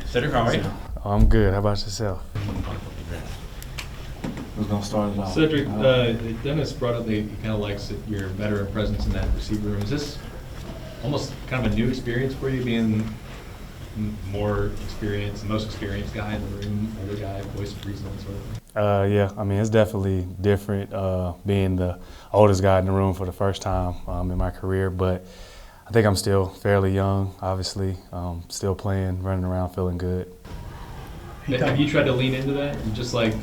Cedrick, how are you? I'm good. How about yourself? Who's going to start it off? Cedrick, Dennis brought up that he kind of likes your veteran presence in that receiver room. Is this almost kind of a new experience for you, being more experienced, the most experienced guy in the room, older guy, voice of reason, sort of thing? Yeah, I mean, it's definitely different being the oldest guy in the room for the first time in my career, but I think I'm still fairly young, obviously, still playing, running around, feeling good. Have you tried to lean into that and just like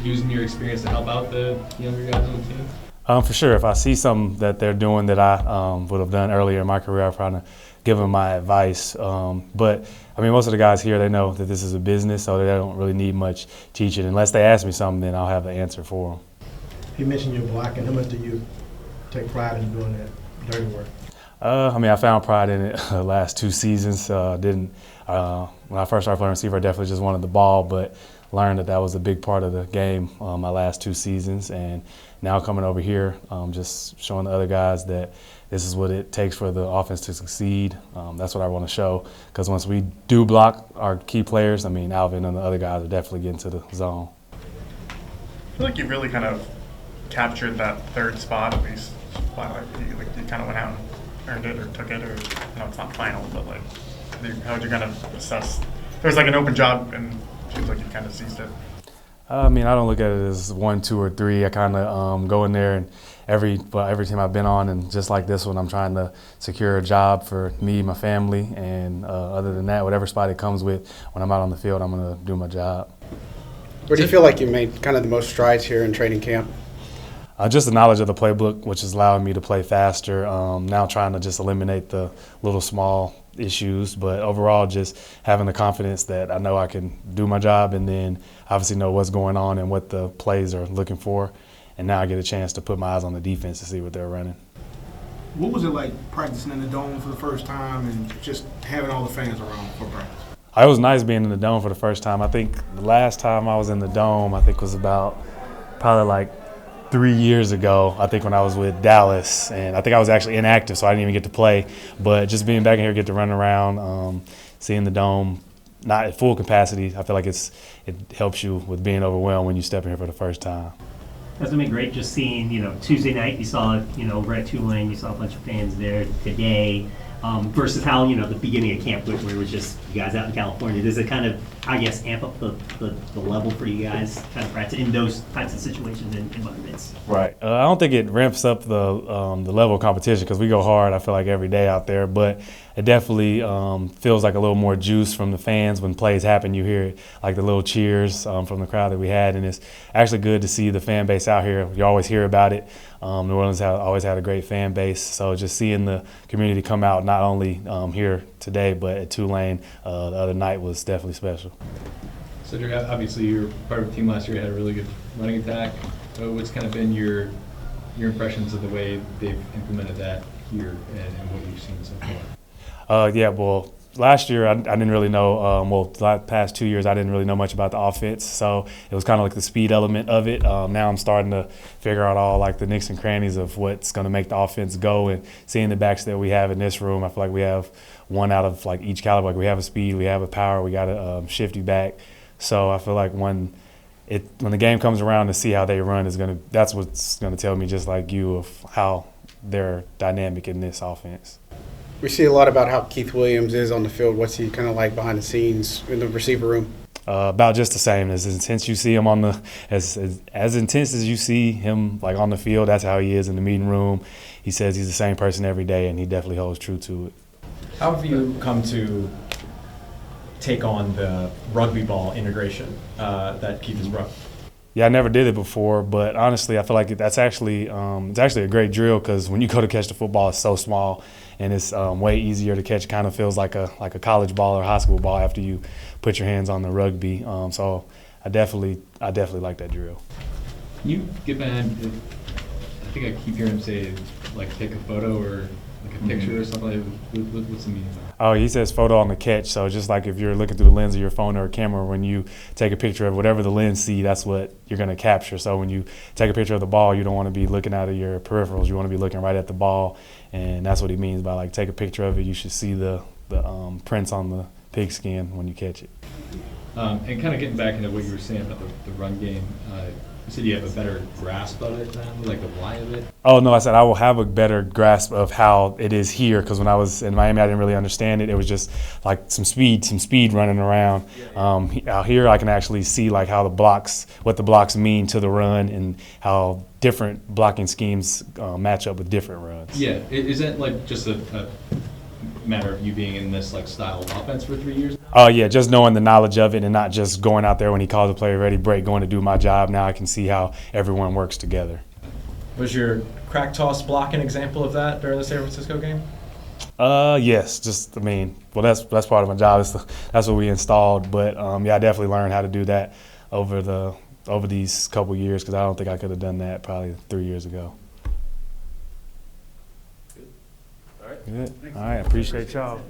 using your experience to help out the younger guys on the team? For sure. If I see something that they're doing that I would have done earlier in my career, I'll probably give them my advice. But, I mean, most of the guys here, they know that this is a business, so they don't really need much teaching. Unless they ask me something, then I'll have the answer for them. You mentioned your blocking. How much do you take pride in doing that dirty work? I mean, I found pride in it the last 2 seasons. When I first started playing receiver, I definitely just wanted the ball, but learned that was a big part of the game my last 2 seasons. And now coming over here, just showing the other guys that this is what it takes for the offense to succeed. That's what I want to show, because once we do block our key players, I mean, Alvin and the other guys are definitely getting to the zone. I feel like you really kind of captured that third spot at least. You kind of went out and earned it or took it, or I know it's not final, but like, how would you kind of assess? There's like an open job, and it seems like you kind of seized it. I mean, I don't look at it as 1, 2, or 3. I kind of go in there, and every team I've been on, and just like this one, I'm trying to secure a job for me, my family, and other than that, whatever spot it comes with, when I'm out on the field, I'm going to do my job. Where do you feel like you made kind of the most strides here in training camp? Just the knowledge of the playbook, which is allowing me to play faster. Now trying to just eliminate the little small issues, but overall just having the confidence that I know I can do my job, and then obviously know what's going on and what the plays are looking for. And now I get a chance to put my eyes on the defense to see what they're running. What was it like practicing in the dome for the first time and just having all the fans around for practice? It was nice being in the dome for the first time. I think the last time I was in the dome, I think was about probably like 3 years ago, I think, when I was with Dallas, and I think I was actually inactive, so I didn't even get to play. But just being back in here, get to run around, seeing the dome, not at full capacity, I feel like it helps you with being overwhelmed when you step in here for the first time. That's gonna be great. Just seeing, Tuesday night, you saw, over at Tulane, you saw a bunch of fans there today. Versus how, the beginning of camp, where it was just you guys out in California. Does it kind of, I guess, amp up the level for you guys kind of practice in those types of situations in environments? Right. I don't think it ramps up the level of competition, because we go hard, I feel like, every day out there. But it definitely feels like a little more juice from the fans when plays happen. You hear like the little cheers from the crowd that we had, and it's actually good to see the fan base out here. You always hear about it. New Orleans always had a great fan base, so just seeing the community come out, not only here today but at Tulane the other night, was definitely special. Cedrick, obviously you were part of the team last year, had a really good running attack. What's kind of been your impressions of the way they've implemented that here and what you've seen so far? Yeah, well, last year I didn't really know, the past 2 years I didn't really know much about the offense, so it was kind of like the speed element of it. Now I'm starting to figure out all like the nicks and crannies of what's going to make the offense go, and seeing the backs that we have in this room, I feel like we have one out of like each caliber. Like we have a speed, we have a power, we got a shifty back. So I feel like when the game comes around, to see how they run that's what's gonna tell me, just like you, of how they're dynamic in this offense. We see a lot about how Keith Williams is on the field. What's he kind of like behind the scenes in the receiver room? About just the same. As intense you see him as intense as you see him like on the field, that's how he is in the meeting room. He says he's the same person every day, and he definitely holds true to it. How have you come to take on the rugby ball integration that Keith has brought? Yeah, I never did it before, but honestly, I feel like that's actually it's actually a great drill, because when you go to catch the football, it's so small, and it's way easier to catch. Kind of feels like a college ball or high school ball after you put your hands on the rugby. So I definitely like that drill. Can you get behind? I think I keep hearing him say like take a photo or like a picture or something. What's the meaning of that? Oh, he says photo on the catch. So just like if you're looking through the lens of your phone or a camera, when you take a picture of whatever the lens see, that's what you're going to capture. So when you take a picture of the ball, you don't want to be looking out of your peripherals. You want to be looking right at the ball, and that's what he means by like take a picture of it. You should see the prints on the pigskin when you catch it. And kind of getting back into what you were saying about the run game, you said you have a better grasp of it now, like the why of it? Oh, no, I said I will have a better grasp of how it is here, because when I was in Miami, I didn't really understand it. It was just like some speed running around. Out here, I can actually see like how what the blocks mean to the run, and how different blocking schemes match up with different runs. Yeah, is that like just a matter of you being in this like style of offense for 3 years? Yeah, just knowing the knowledge of it and not just going out there when he calls a play ready break, going to do my job. Now I can see how everyone works together. Was your crack toss block an example of that during the San Francisco game? Yes, that's part of my job. That's what we installed. But I definitely learned how to do that over these couple years, because I don't think I could have done that probably 3 years ago. All right. Good. All right, appreciate y'all.